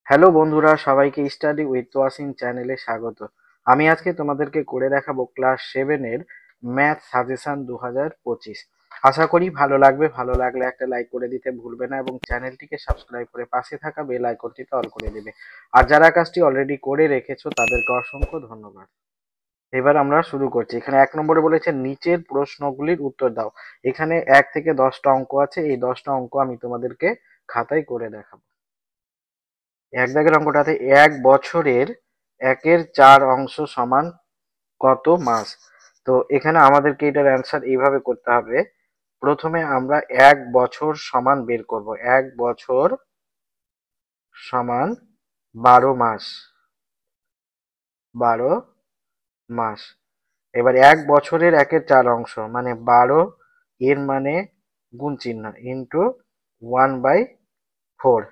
Hello বন্ধুরা, সবাইকে study with Wasim চ্যানেলে স্বাগত। আমি আজকে তোমাদেরকে করে দেখাবো ক্লাস 7 এর ম্যাথ সাজেশন 2025। আশা করি ভালো লাগবে। ভালো লাগলে একটা লাইক করে দিতে ভুলবে না এবং চ্যানেলটিকে সাবস্ক্রাইব করে পাশে থাকা বেল আইকনটিতে অল করে দেবে। আর যারা কাজটি অলরেডি করে রেখেছো তাদেরকে অসংখ্য ধন্যবাদ। এবার আমরা শুরু করছি। এখানে 1 নম্বরে বলেছে নিচের প্রশ্নগুলির উত্তর দাও। এখানে 1 থেকে 10টা অঙ্ক আছে। এই 10টা অঙ্ক আমি তোমাদেরকে খাতায় করে দেখাবো। এক দাগের অঙ্কটাতে 1 বছরের 1/4 সমান কত মাস? তো এখানে আমাদেরকে এটার অ্যান্সার এইভাবে করতে হবে। প্রথমে আমরা 1 বছর সমান বের করব। 1 বছর সমান 12 মাস। 12 মাস। এবার 1 বছরের 1/4 মানে 12, এর মানে গুণ চিহ্ন ইন্টু 1/4।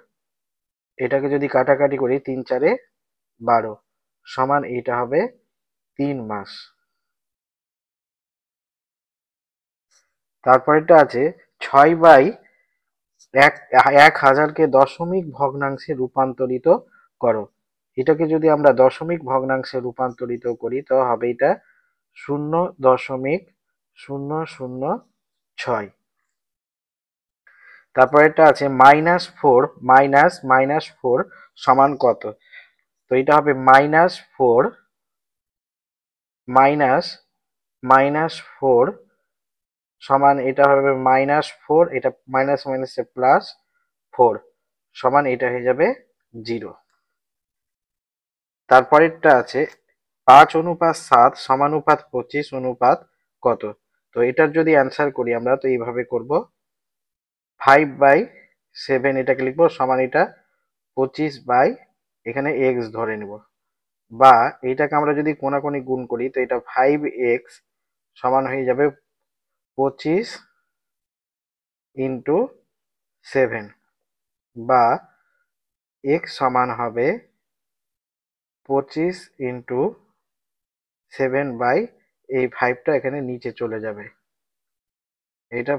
এটাকে যদি কাটাকাটি করি 3 4 12 সমান এটা হবে 3 মাস। তারপরেরটা আছে 6/1000কে দশমিক ভগ্নাংশে রূপান্তরিত করো। এটাকে যদি আমরা দশমিক ভগ্নাংশে রূপান্তরিত করি তো হবে এটা 0.006। তারপরেরটা আছে -4 সমান কত? তো এটা হবে -4 মাইনাস -4 সমান এটা হবে -4, এটা মাইনাস মাইনাসে +4 সমান এটা হয়ে যাবে 0। তারপরেরটা আছে 5:7 সমানুপাত 25 অনুপাত কত? তো এটার যদি অ্যান্সার করি আমরা তো এইভাবে করব। 5/7 এটাকে লিখবো সমান এটা 25 এখানে এক্স ধরে নেব, বা এইটাকে আমরা যদি কোনাকুনি গুণ করি তো এটা 5x সমান হয়ে যাবে 25 ইন্টু 7, বা x সমান হবে 25 ইন্টু 7 বাই এই 5টা এখানে নিচে চলে যাবে। এটা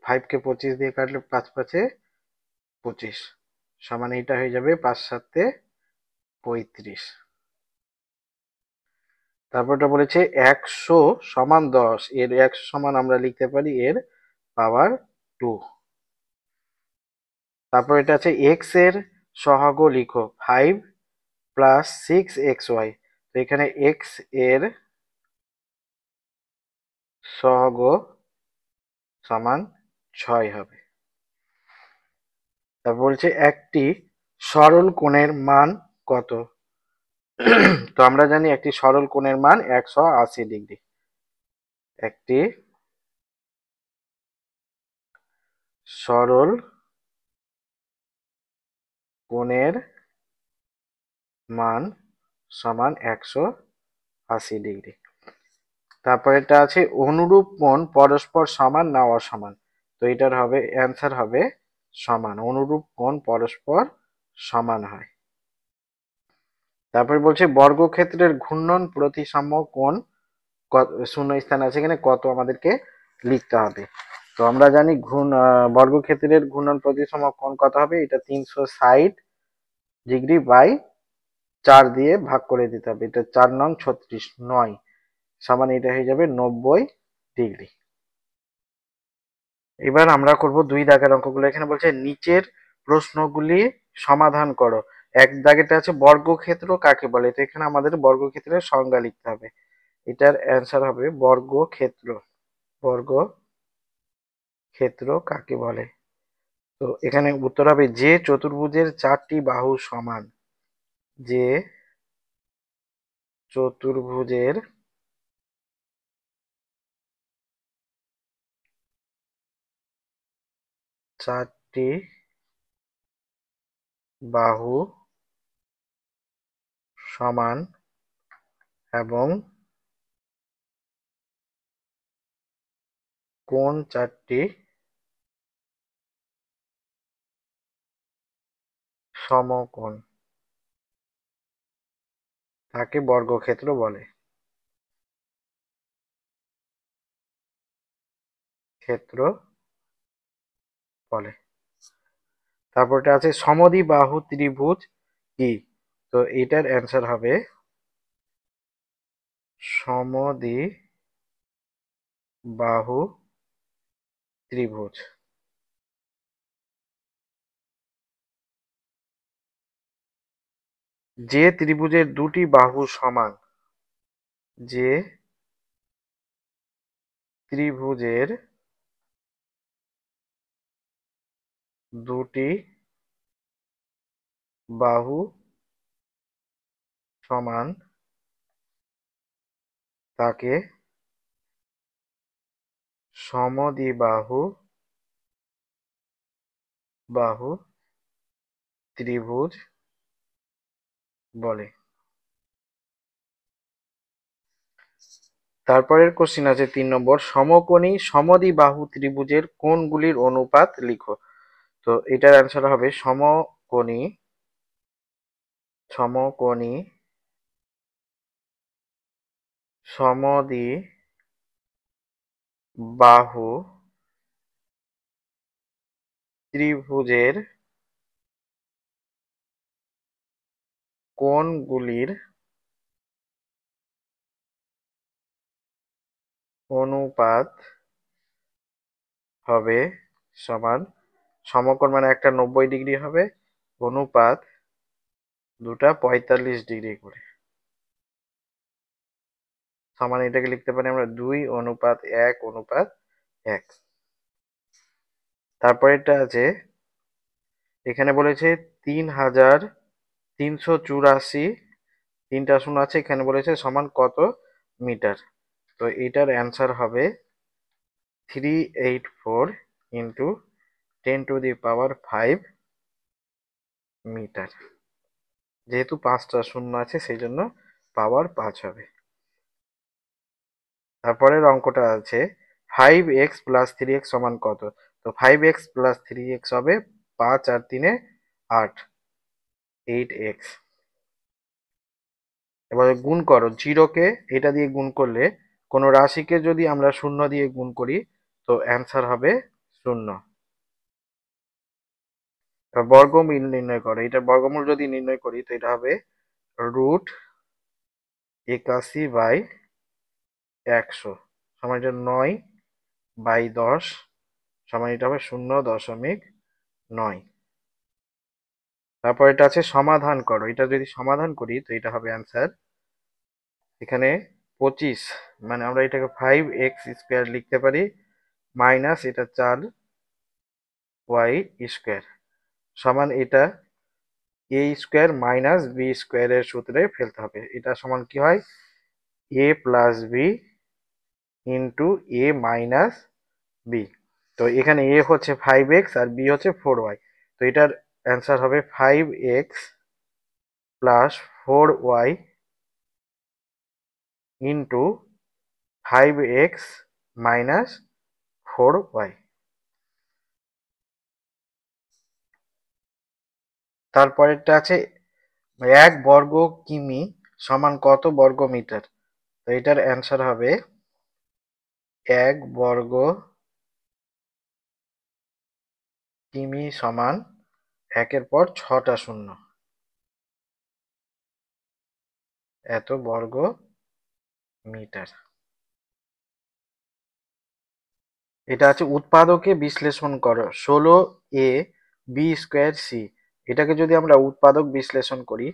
5কে 25 দিয়ে কাটলে 5 5 25 সমান এটা হয়ে যাবে 5 7 35। তারপরটা বলেছে 100 সমান 10, এর 100 সমান আমরা লিখতে পারি এর পাওয়ার 2। তারপর এটা আছে এক্স এর সহগ লিখো 5 প্লাস 6xy। তো এখানে এক্স এর সহগ সমান 6 হবে। তারপর বলছে একটি সরল কোণের মান কত? তো আমরা জানি একটি সরল কোণের মান 180 ডিগ্রি। একটি সরল কোণের মান সমান 180 ডিগ্রি। তারপর এটা আছে অনুরূপ কোণ পরস্পর সমান না অসমান? তো এটার হবে অ্যান্সার হবে সমান। অনুরূপ কোণ পরস্পর সমান হয়। তারপরে বলছে বর্গক্ষেত্রের ঘূর্ণন প্রতিসাম্য কোণ শূন্যস্থান আছে এখানে কত আমাদেরকে লিখতে হবে। তো আমরা জানি বর্গক্ষেত্রের ঘূর্ণন প্রতিসাম্য কোণ কত হবে? এটা 360 ডিগ্রি বাই 4 দিয়ে ভাগ করে দিতে হবে। এটা 4 নং 36 9 সমান এটা হয়ে যাবে 90 ডিগ্রি। এবার আমরা করব 2 দাগের অঙ্কগুলো। এখানে বলছে নিচের প্রশ্নগুলি সমাধান করো। 1 দাগেটা আছে বর্গক্ষেত্র কাকে বলে? তো এখানে আমাদের বর্গক্ষেত্রের সংজ্ঞা লিখতে হবে। এটার অ্যান্সার হবে বর্গক্ষেত্র। বর্গক্ষেত্র কাকে বলে? তো এখানে উত্তর হবে যে চতুর্ভুজের 4টি বাহু সমান। যে চতুর্ভুজের 4টি বাহু সমান এবং কোণ 4টি সমকোণ তাকে বর্গক্ষেত্র বলে। ক্ষেত্র বলে। তারপরটা আছে সমদ্বিবাহু ত্রিভুজ কি? তো এটার অ্যান্সার হবে সমদ্বিবাহু ত্রিভুজ। যে ত্রিভুজের দুটি বাহু সমান, যে ত্রিভুজের দুটি বাহু সমান তাকে সমদ্বিবাহু ত্রিভুজ বলে। তারপরের কোশ্চিন আছে 3 নম্বর, সমকোণী সমদ্বিবাহু ত্রিভুজের কোণগুলির অনুপাত লিখো। তো এটার অ্যান্সার হবে সমকোণী সমদ্বিবাহু ত্রিভুজের কোণগুলির অনুপাত হবে সমান, সমকোণ মানে একটা 90 ডিগ্রি হবে, অনুপাত দুটা 45 ডিগ্রি করে, সমান এটাকে লিখতে পারি আমরা 2:1:1। তারপর এটা আছে, এখানে বলেছে 3384, তিনটা শূন্য আছে, এখানে বলেছে সমান কত মিটার। তো এটার অ্যান্সার হবে 384 ইন্টু 10⁵ মিটার। যেহেতু 5টা শূন্য আছে সেই জন্য পাওয়ার 5 হবে। তারপরের অঙ্কটা আছে 5x + 3x সমান কত? তো 5x + 3x হবে 5 আর 3 8, 8x। এবারে গুণ করো, জিরোকে এটা দিয়ে গুণ করলে, কোনো রাশিকে যদি আমরা শূন্য দিয়ে গুণ করি তো অ্যান্সার হবে শূন্য। এবার বর্গমূল নির্ণয় করো, এটার বর্গমূল যদি নির্ণয় করি তো এটা হবে √81/100 সমান, এটা 9/10 সমান, এটা হবে 0.9। তারপর এটা আছে সমাধান করো, এটা যদি সমাধান করি তো এটা হবে অ্যান্সার, এখানে 25 মানে আমরা এটাকে 5x² লিখতে পারি, মাইনাস এটা 4y² সমান, এটা a² মাইনাস b² এর সূত্রে ফেলতে হবে। এটা সমান কি হয়, a + b into a minus b। তো এখানে a হচ্ছে 5x আর b হচ্ছে 4y, তো এটার অ্যান্সার হবে 5x + 4y into 5x minus 4y। তারপরেরটা আছে 1 বর্গ কিমি সমান কত বর্গ মিটার? তো এটার অ্যান্সার হবে 1 বর্গ কিমি সমান 1-এর পর 6টা শূন্য, এত বর্গ মিটার। এটা আছে উৎপাদকে বিশ্লেষণ করো, 16ab²c। এটাকে যদি আমরা উৎপাদক বিশ্লেষণ করি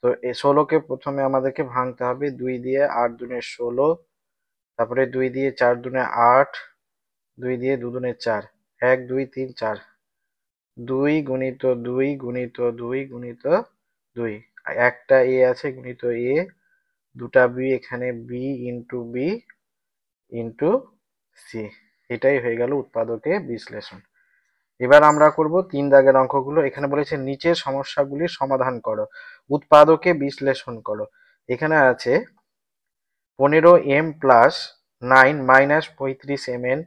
তো 16কে প্রথমে আমাদেরকে ভাঙতে হবে, 2 দিয়ে 8 দুনে 16, তারপরে 2 দিয়ে 4 দুনে 8, 2 দিয়ে 2 দুনে 4, 1 2 3 4, 2 গুণিত 2 গুণিত 2 গুণিত 2, একটা এ আছে গুণিত এ, দুটা বি এখানে, B into B into C. এটাই হয়ে গেল উৎপাদকে বিশ্লেষণ। এবার আমরা করব 3 দাগের অঙ্কগুলো। এখানে বলেছে নিচের সমস্যাগুলির সমাধান করো, উৎপাদকে বিশ্লেষণ করো। এখানে আছে 15m + 9 - 35mn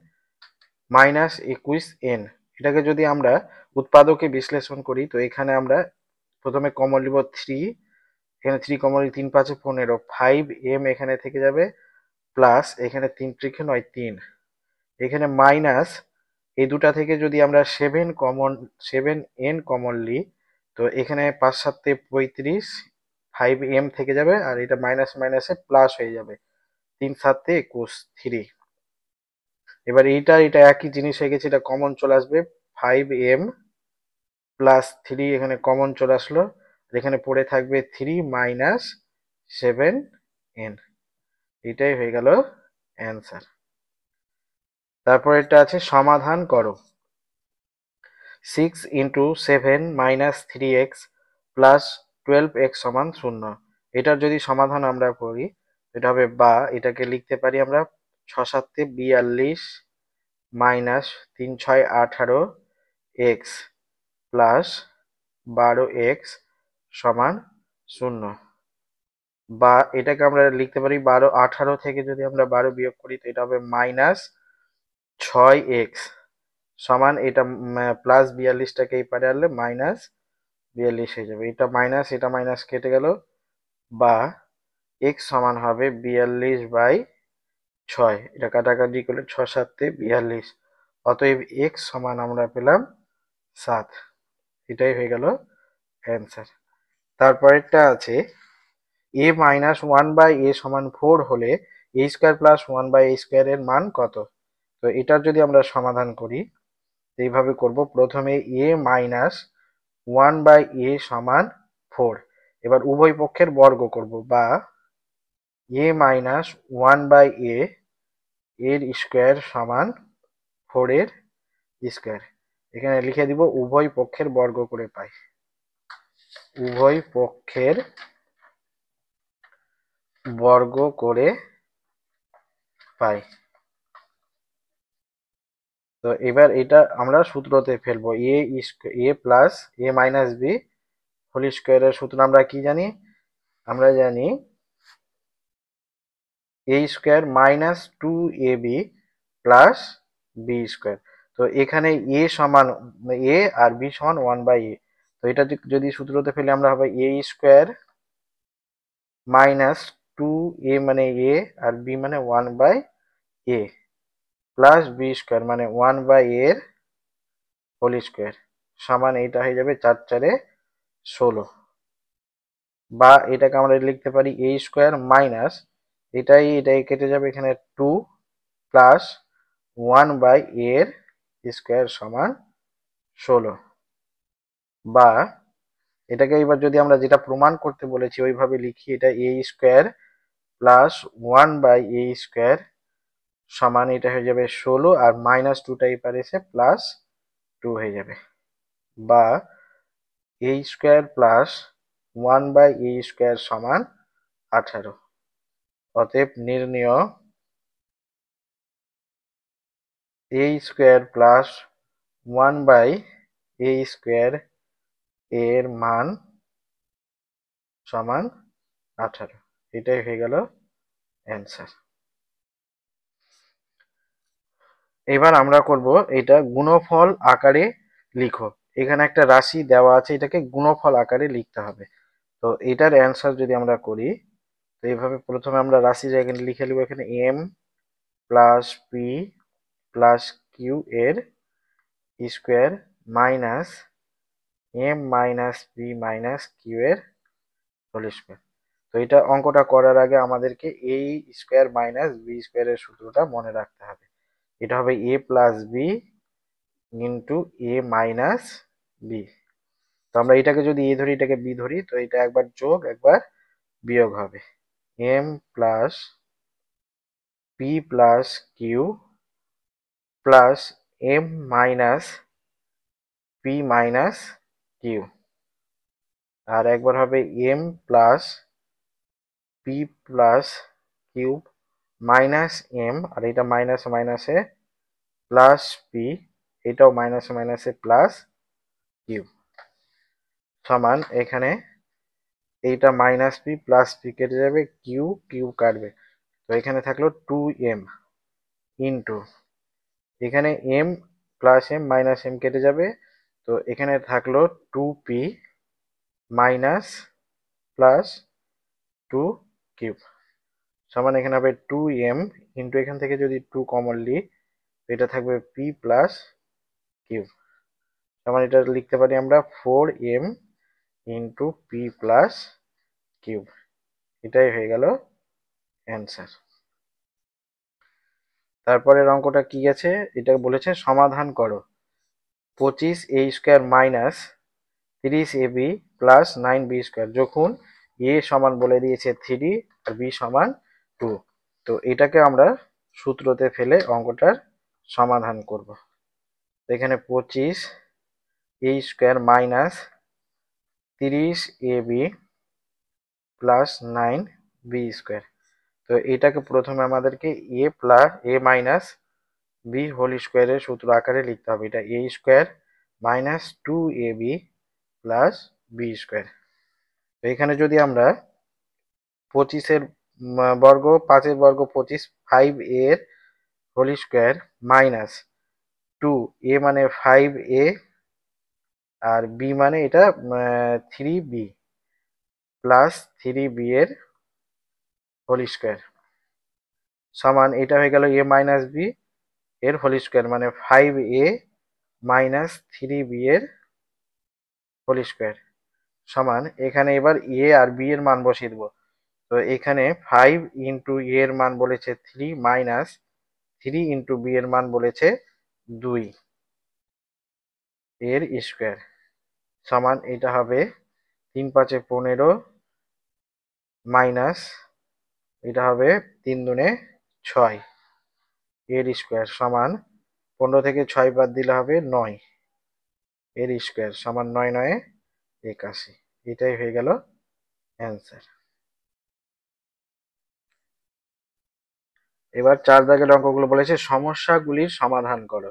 - 21n। এটাকে যদি আমরা উৎপাদকে বিশ্লেষণ করি তো এখানে আমরা প্রথমে কমন নিব 3, এখানে 3 কমন, 3 × 5 = 15, 5m এখানে থেকে যাবে, প্লাস এখানে 3 × 3 = 9, 3, এখানে মাইনাস এই দুটা থেকে যদি আমরা 7n কমন নিই, তো এখানে 5 7 35, 5m থেকে যাবে, আর এটা মাইনাস মাইনাসে প্লাস হয়ে যাবে, 3 7 21, 3। এবার এটা একই জিনিস হয়ে গেছে, এটা কমন চলে আসবে, 5m প্লাস 3 এখানে কমন চলে আসলো, আর এখানে পড়ে থাকবে 3 মাইনাস 7n। এটাই হয়ে গেল অ্যান্সার। তারপর এটা আছে সমাধান করো। 6 into 7 minus 3x plus 12x সমান 0। এটার যদি সমাধান আমরা করি, এটা হবে, বা এটাকে লিখতে পারি আমরা 6 7 42 মাইনাস 3 6 18 এক্স প্লাস 12x সমান 0। বা এটাকে আমরা লিখতে পারি 12 18 থেকে যদি আমরা 12 বিয়োগ করি, তো এটা হবে মাইনাস 6x সমান, এটা প্লাস 42টাকে এই পারে আনলে মাইনাস 42 হয়ে যাবে, এটা মাইনাস কেটে গেল, বা x সমান হবে 42/6। এটা কাটাকাটি করলে 6 7 42, অতএব x সমান আমরা পেলাম 7। এটাই হয়ে গেল অ্যান্সার। তারপরেরটা আছে a মাইনাস 1/a সমান 4 হলে a square plus 1/a square এর মান কত? তো এটার যদি আমরা সমাধান করি, এইভাবে করব, প্রথমে a মাইনাস 1/a সমান 4। এবার উভয় পক্ষের বর্গ করব, বা a মাইনাস 1/a এর স্কোয়ার সমান 4 এর স্কোয়ার। এখানে লিখে দিব উভয় পক্ষের বর্গ করে পাই, উভয় পক্ষের বর্গ করে পাই। তো এবার এটা আমরা সূত্রতে ফেলবো, A plus A minus B whole স্কোয়ারের সূত্র আমরা কি জানি? আমরা জানি A square minus 2ab plus B square. তো এখানে এ সমান এ আর বি সমান 1/a। তো এটা যদি সূত্রতে ফেলে আমরা হবে এ স্কোয়ার মাইনাস 2a মানে এ আর বি মানে 1/a প্লাস বি স্কোয়ার মানে 1/a এর হোল স্কোয়ার সমান, এইটা হয়ে যাবে 4 4 16। বা এটাকে আমরা লিখতে পারি এ স্কোয়ার মাইনাস, এটাই কেটে যাবে, এখানে 2 প্লাস 1/a এর স্কোয়ার সমান 16। বা এটাকে এবার যদি আমরা যেটা প্রমাণ করতে বলেছি ওইভাবে লিখি, এটা A square plus 1/a square সমান, এটা হয়ে যাবে 16, আর মাইনাস 2টা এপারে এসে প্লাস 2 হয়ে যাবে। বা a square plus 1/a square সমান 18। অতএব নির্ণেয় a square plus 1/a square এর মান সমান 18। এটাই হয়ে গেল অ্যান্সার। এবার আমরা করব এটা গুণফল আকারে লিখো। এখানে একটা রাশি দেওয়া আছে, এটাকে গুণফল আকারে লিখতে হবে। তো এটার অ্যান্সার যদি আমরা করি, তো এইভাবে প্রথমে আমরা রাশি জায়গায় লিখে নেব, এখানে M plus P plus Q এর square minus M minus P minus Q এর হোল স্কোয়ার। তো এটা অঙ্কটা করার আগে আমাদেরকে এই স্কোয়ার মাইনাস বি স্কোয়ারের সূত্রটা মনে রাখতে হবে। এটা হবে এ প্লাস বি ইন্টু এ মাইনাস বি। তো আমরা এটাকে যদি এ ধরি, এটাকে বি ধরি, তো এটা একবার যোগ একবার বিয়োগ হবে, M plus P plus Q plus M minus P minus Q, আর একবার হবে M plus P plus Q minus M, আর এটা মাইনাস মাইনাসে প্লাস পি, এটাও মাইনাস মাইনাসে প্লাস কিউ সমান, এখানে এইটা মাইনাস পি প্লাস পি কেটে যাবে, কিউ কিউ কাটবে, তো এখানে থাকলো 2m ইন্টু, এখানে m plus m minus m কেটে যাবে, তো এখানে থাকলো 2p মাইনাস প্লাস 2 কিউব সমান, এখানে হবে 2m ইন্টু, এখান থেকে যদি 2 কমন নিই, এটা থাকবে p প্লাস কিউব সমান এটা লিখতে পারি আমরা 4m into P plus cube. এটাই হয়ে গেল অ্যান্সার। তারপরের অঙ্কটা কি আছে, এটা বলেছে সমাধান করো 25a square minus 30ab plus 9b square যখন এ সমান বলে দিয়েছে 3 আর বি সমান 2। তো এটাকে আমরা সূত্রতে ফেলে অঙ্কটার সমাধান করব। এখানে 25a square minus 30ab plus 9b square. তো এটাকে প্রথমে আমাদেরকে এ মাইনাস বি হোল স্কোয়ারের সূত্র আকারে লিখতে হবে। এটা A square minus 2ab plus B square. তো এখানে যদি আমরা 25-এর বর্গ, 5-এর বর্গ 25, 5a এর হোল স্কোয়ার মাইনাস 2a মানে 5a আর বি মানে এটা 3b প্লাস 3b এর হোল স্কোয়ার সমান এটা হয়ে গেল এ মাইনাস বি এর হোল স্কোয়ার মানে 5a মাইনাস 3b এর হোল স্কোয়ার সমান এখানে এবার এ আর বি এর মান বসিয়ে দেবো। তো এখানে 5 ইন্টু এ এর মান বলেছে 3 মাইনাস 3 ইন্টু বি এর মান বলেছে 2 এর স্কোয়ার সমান এটা হবে 3 5 15 মাইনাস এটা হবে 3 দুনে 6 এর স্কোয়ার সমান 15 থেকে 6 বাদ দিলে হবে 9 এর স্কোয়ার সমান 9 9 81। এটাই হয়ে গেল অ্যান্সার। এবার 4 দাগের অঙ্কগুলো বলেছে সমস্যাগুলির সমাধান করো।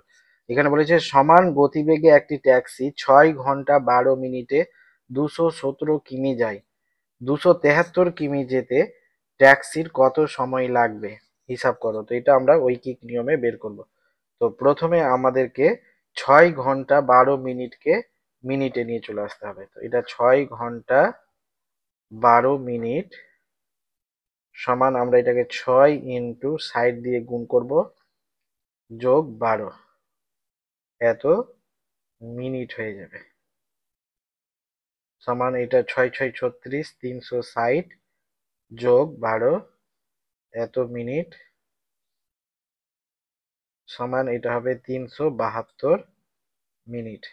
এখানে বলেছে সমান গতিবেগে একটি ট্যাক্সি 6 ঘন্টা 12 মিনিটে 217 কিমি যায়। 273 কিমি যেতে ট্যাক্সির কত সময় লাগবে হিসাব করো। তো এটা আমরা ঐকিক নিয়মে বের করব। তো প্রথমে আমাদেরকে 6 ঘন্টা 12 মিনিটকে মিনিটে নিয়ে চলে আসতে হবে। তো এটা 6 ঘন্টা 12 মিনিট সমান আমরা এটাকে 6 ইন্টু সাইড দিয়ে গুণ করব যোগ 12 এত মিনিট হয়ে যাবে সমান এটা 6 6 36 360 যোগ 12 এত মিনিট সমান এটা হবে 372 মিনিট।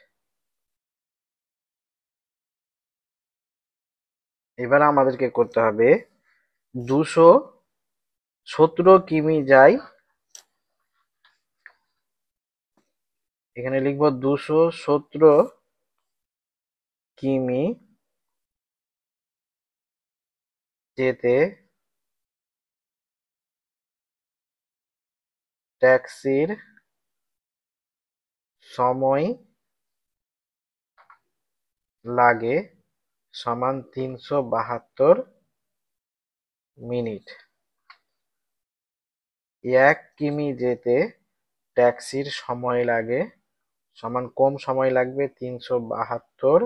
এবার আমাদেরকে করতে হবে 217 কিমি যায়, এখানে লিখবো 217 কিমি যেতে ট্যাক্সির সময় লাগে সমান 372 মিনিট। 1 কিমি যেতে ট্যাক্সির সময় লাগে সমান কম সময় লাগবে 372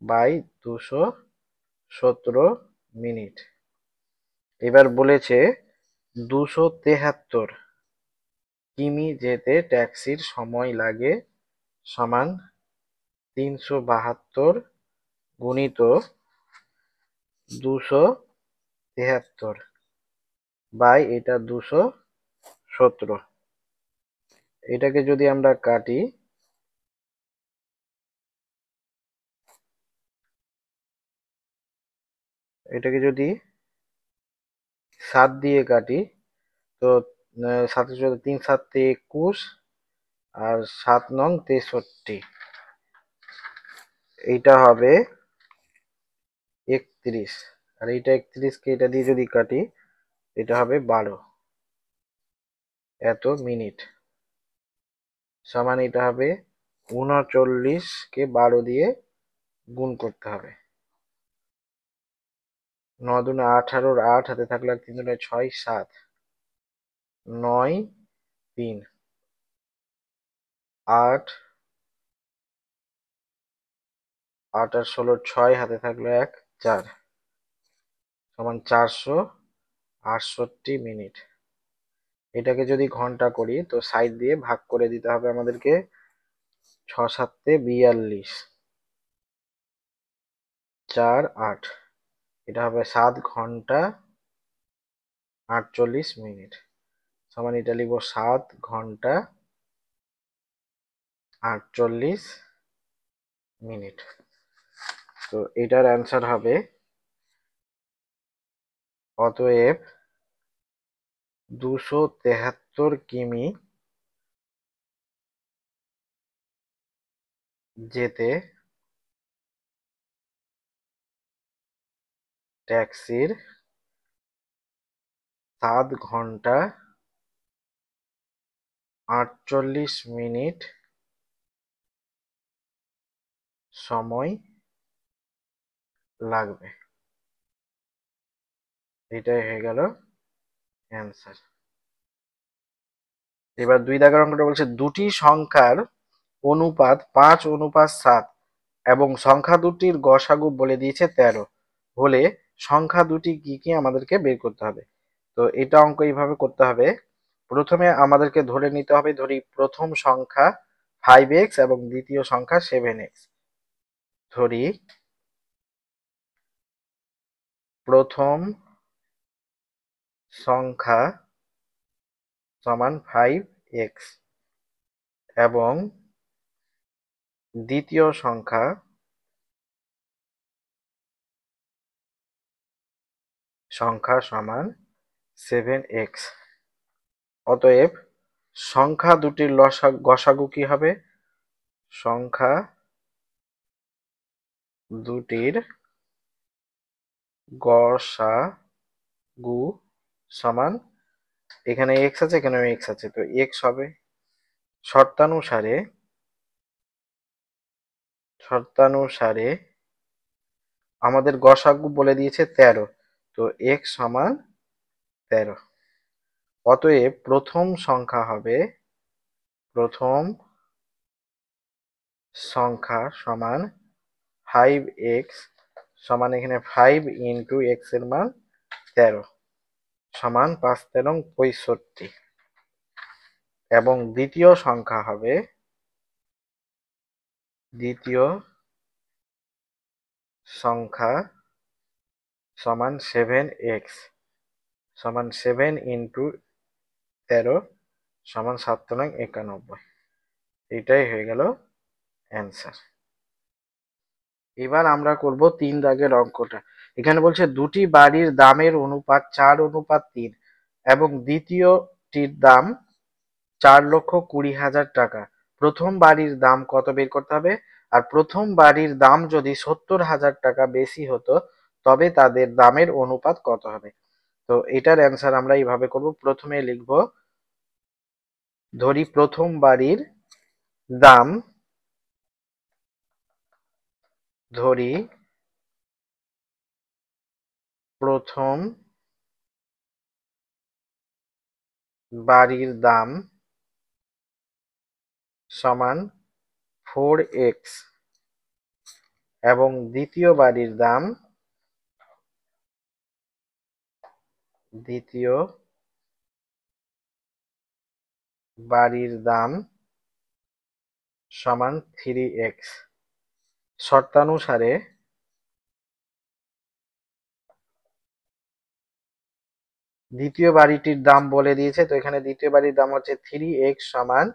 বাই 217 মিনিট। এবার বলেছে 273 কিমি যেতে ট্যাক্সির সময় লাগে সমান 372 গুণিত 273 বাই এটা 217। এটাকে যদি আমরা কাটি এটাকে যদি 7 দিয়ে কাটি তো 7 3 7 21 আর 7 নং 63 এইটা হবে 31 আর এইটা 31 কে এটা দিয়ে যদি কাটি এটা হবে 12 এত মিনিট সমান এটা হবে 39 কে 12 দিয়ে গুণ করতে হবে। 9 দুনে 18 8 হাতে থাকলে 3 দুনে 6 7 9 3 8 8 আর 16 6 হাতে থাকলো 1 4 সমান 468 মিনিট। এটাকে যদি ঘন্টা করি তো সাইড দিয়ে ভাগ করে দিতে হবে আমাদেরকে 6 × 7 = 42, 4 8, এটা হবে 7 ঘন্টা 48 মিনিট, সমান এটা লিখব 7 ঘন্টা 48 মিনিট। তো এটার অ্যান্সার হবে, অতএব 273 কিমি যেতে ট্যাক্সির 7 ঘন্টা 48 মিনিট সময় লাগবে। এটাই হয়ে গেল অ্যান্সার। এবার 2 দাগের অঙ্কটা বলছে দুটি সংখ্যার অনুপাত 5:7 এবং সংখ্যা দুটির গসাগু বলে দিয়েছে 13 হলে সংখ্যা দুটি কি কি আমাদেরকে বের করতে হবে। তো এটা অঙ্ক এইভাবে করতে হবে, প্রথমে আমাদেরকে ধরে নিতে হবে, ধরি প্রথম সংখ্যা 5x এবং দ্বিতীয় সংখ্যা 7x। ধরি প্রথম সংখ্যা সমান 5x এবং দ্বিতীয় সংখ্যা সমান 7x। অতএব সংখ্যা দুটির গসাগু কি হবে? সংখ্যা দুটির গসাগু সমান, এখানে x আছে এখানেও x আছে, তো x হবে। শর্তানুসারে আমাদের গসাগু বলে দিয়েছে 13, তো x সমান 13। অতএব প্রথম সংখ্যা সমান 5x সমান, এখানে 5 ইন্টু x এর মান 13 সমান 5 13 65। এবং দ্বিতীয় সংখ্যা সমান 7x সমান 7 ইন্টু 13 সমান 7 13 91। এটাই হয়ে গেল অ্যান্সার। এবার আমরা করব 3 দাগের অঙ্কটা। এখানে বলছে দুটি বাড়ির দামের অনুপাত 4:3 এবং দ্বিতীয়টির দাম 4,20,000 টাকা। প্রথম বাড়ির দাম কত বের করতে হবে, আর প্রথম বাড়ির দাম যদি 70,000 টাকা বেশি হতো তবে তাদের দামের অনুপাত কত হবে। তো এটার অ্যান্সার আমরা এইভাবে করব, প্রথমে লিখব, ধরি প্রথম বাড়ির দাম, ধরি প্রথম বাড়ির দাম সমান 4x এবং দ্বিতীয় বাড়ির দাম সমান 3x। শর্তানুসারে দ্বিতীয় বাড়িটির দাম বলে দিয়েছে, তো এখানে দ্বিতীয় বাড়ির দাম হচ্ছে 3x সমান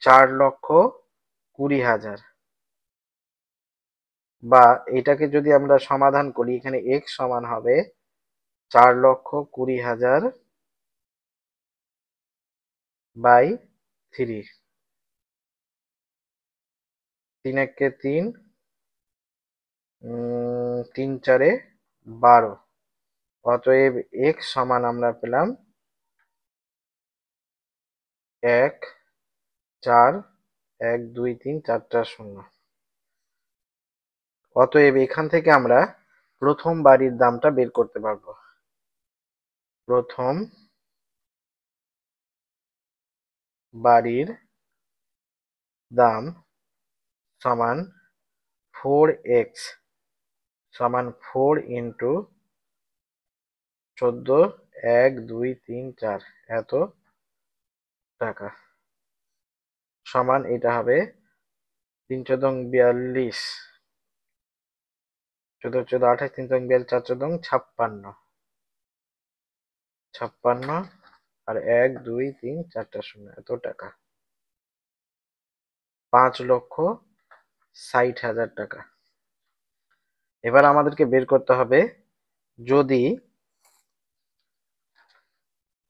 4,20,000, বা এটাকে যদি আমরা সমাধান করি, এখানে x সমান হবে 4,20,000 বাই 3, 3 একে 3, 3 4 12। অতএব x সমান আমরা পেলাম 1 4 1 2 3 4টা 0। অতএব এখান থেকে আমরা প্রথম বাড়ির দামটা বের করতে পারবো। প্রথম বাড়ির দাম সমান 4x সমান 4 ইন্টু 14 1 2 3 4 এত টাকা সমান, এটা হবে তিন চোদ্দং 42, 14 14 28, তিন চোদ্দং 42, 4 চোদ্দং 56, 56 আর 1 2 3 4টা শূন্য, এত টাকা। 5,60,000 টাকা। এবার আমাদেরকে বের করতে হবে, যদি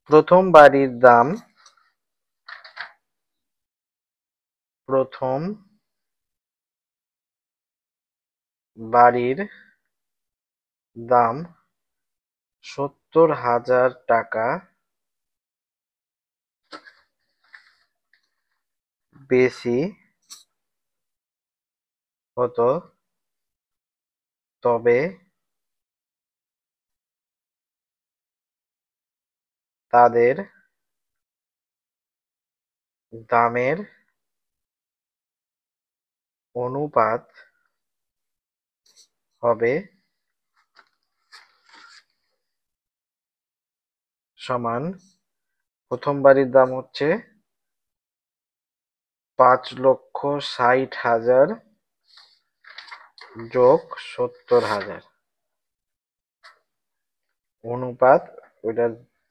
প্রথম বাড়ির দাম প্রথম বাড়ির দাম 70,000 টাকা বেশি হতো, তবে তাদের দামের অনুপাত হবে সমান, প্রথম বাড়ির দাম হচ্ছে 5,60,000 যোগ 70,000, অনুপাত ওইটা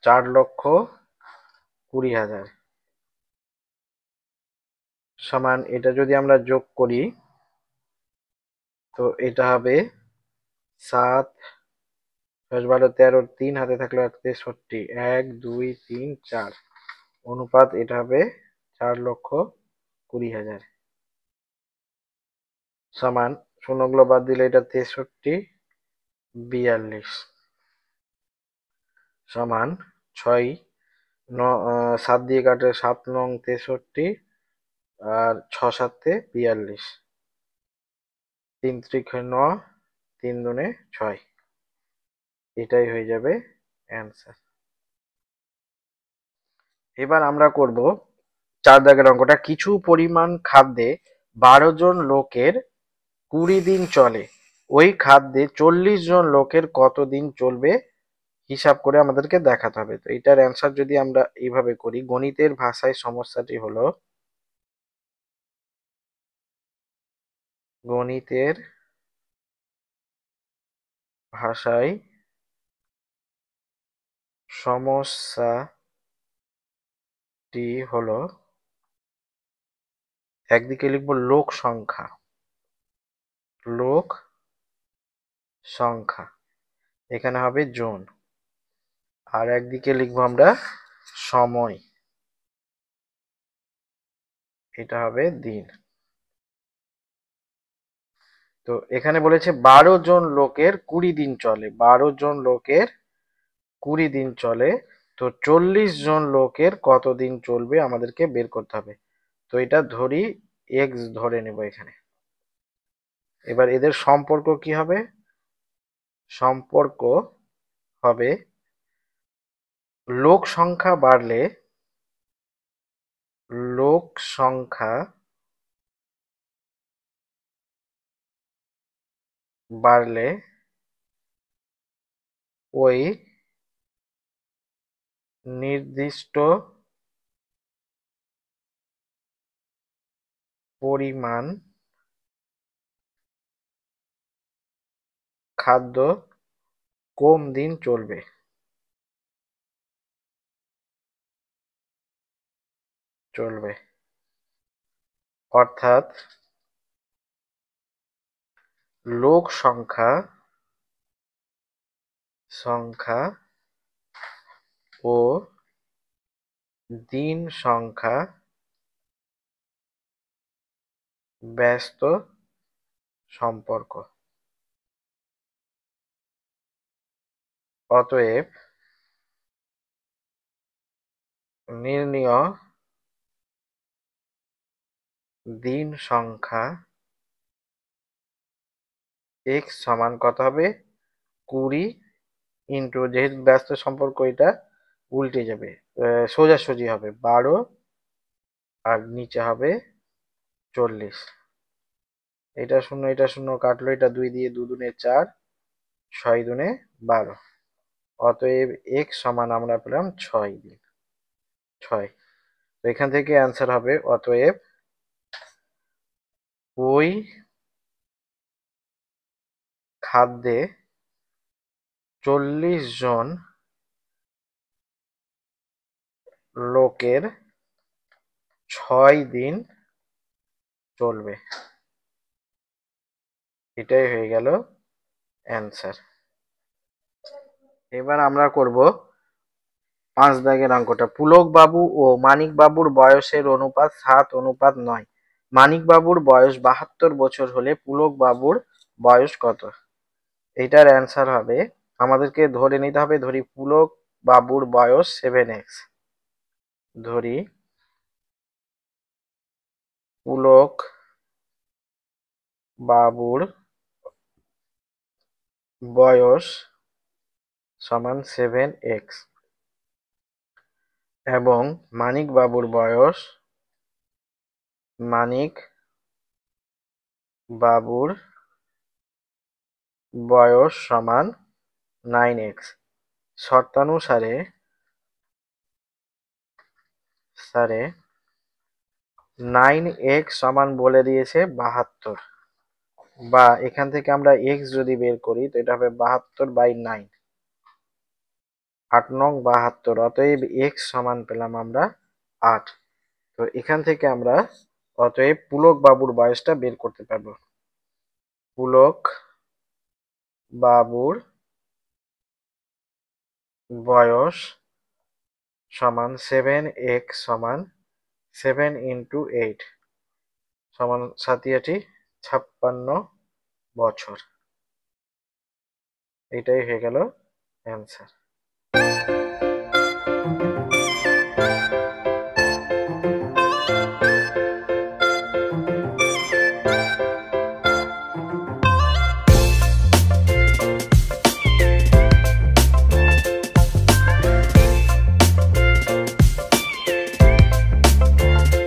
4,20,000 সমান। এটা যদি আমরা যোগ করি তো এটা হবে 7 10 12 13, 3 হাতে থাকলো 63, 1 2 3 4, অনুপাত এটা হবে 4,20,000 সমান, শূন্যগুলো বাদ দিলে এটা 63 42 সমান 6 7 দিয়ে কাটে 7 নং 63 আর 6 7 42, 3 3 9, 3 দুনে 6, এটাই হয়ে যাবে অ্যান্সার। এবার আমরা করব 4 দাগের অঙ্কটা। কিছু পরিমাণ খাদ্যে 12 জন লোকের 20 দিন চলে, ওই খাদ্যে 40 জন লোকের কত দিন চলবে হিসাব করে আমাদেরকে দেখাতে হবে। তো এটার অ্যান্সার যদি আমরা এইভাবে করি, গণিতের ভাষায় সমস্যাটি হলো, গণিতের ভাষায় সমস্যাটি হলো, একদিকে লিখবো লোক সংখ্যা, লোক সংখ্যা এখানে হবে জন, আর একদিকে লিখবো আমরা সময়, এটা হবে দিন। তো এখানে বলেছে 12 জন লোকের 20 দিন চলে, 12 জন লোকের 20 দিন চলে, তো 40 জন লোকের কত দিন চলবে আমাদেরকে বের করতে হবে। তো এটা ধরি এক্স ধরে নেব এখানে। এবার এদের সম্পর্ক কি হবে? সম্পর্ক হবে লোক সংখ্যা বাড়লে, লোক সংখ্যা বাড়লে ওই নির্দিষ্ট পরিমাণ খাদ্য কম দিন চলবে, চলবে অর্থাৎ লোক সংখ্যা সংখ্যা ও দিন সংখ্যা ব্যস্ত সম্পর্ক। অতএব নির্ণীয় দিন সংখ্যা x সমান কত হবে? 20 ইন্টু, যেহেতু ব্যস্ত সম্পর্ক এটা উল্টে যাবে, সোজাসুজি হবে 12 আর নিচে হবে 40, এটা শূন্য এটা শূন্য কাটলো, এটা 2 দিয়ে 2 দুনে 4, 6 দুনে 12, অতএব x সমান আমরা পেলাম 6 দিন, 6। তো এখান থেকে অ্যান্সার হবে, অতএব ওই খাদ্যে 40 জন লোকের 6 দিন চলবে। এটাই হয়ে গেল অ্যান্সার। এবার আমরা করব 5 দাগের অঙ্কটা। পুলক বাবু ও মানিক বাবুর বয়সের অনুপাত 7:9। মানিক বাবুর বয়স 72 বছর হলে পুলক বাবুর বয়স কত? এটার অ্যান্সার হবে, আমাদেরকে ধরে নিতে হবে, ধরি পুলক বাবুর বয়স 7x। ধরি পুলক বাবুর বয়স সমান 7x এবং মানিক বাবুর বয়স সমান 9x। শর্তানুসারে 9x সমান বলে দিয়েছে 72, বা এখান থেকে আমরা x যদি বের করি তো এটা হবে 72/9, 8 নং 72। অতএব x সমান পেলাম আমরা 8। তো এখান থেকে আমরা অতএব পুলক বাবুর বয়সটা বের করতে পারবো। পুলক বাবুর বয়স সমান 7x সমান 7 × 8 সমান 57 বছর। এটাই হয়ে গেল অ্যান্সার।